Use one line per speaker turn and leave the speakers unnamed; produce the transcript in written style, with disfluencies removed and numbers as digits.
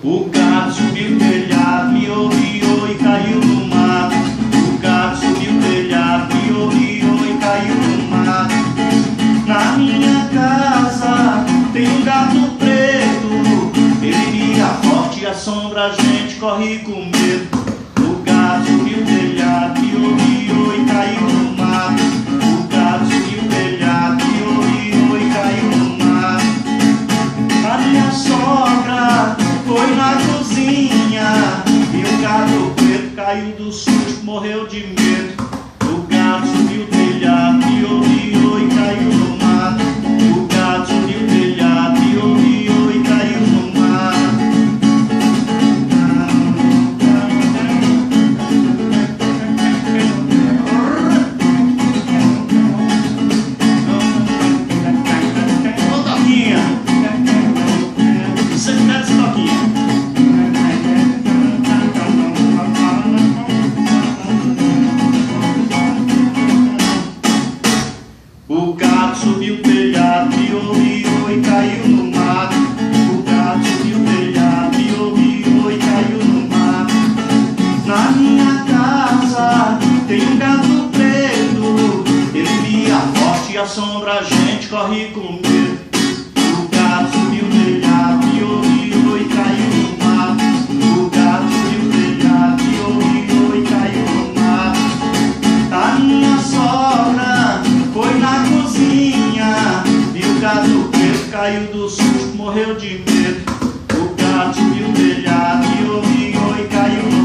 O gato subiu o telhado, miou, miou e caiu no mato. O gato subiu o telhado, miou, miou e caiu no mato. Na minha casa tem um gato preto, ele mia forte e assombra a gente, corre com medo. O gato subiu o telhado, miou, miou e caiu no mato. O gato subiu o telhado, miou, miou e caiu no mato. A minha sogra foi na cozinha e o gato preto caiu do susto, morreu de medo. O gato subiu o telhado, miou, miou e caiu no mato. O gato subiu o telhado, miou, miou e caiu no mato. Ô Toquinha, você quer essa Toquinha? O gato subiu o telhado, miou, miou e caiu no mato. O gato subiu o telhado, miou, miou e caiu no mato. Na minha casa tem um gato preto, ele mia forte e assombra a gente, corre com medo. O gato subiu o telhado, miou, miou e caiu no mato. O gato subiu o telhado, miou, miou e caiu no mato. A minha sogra foi na cozinha e o gato preto caiu do susto, morreu de medo. O gato subiu o telhado, miou, miou e caiu no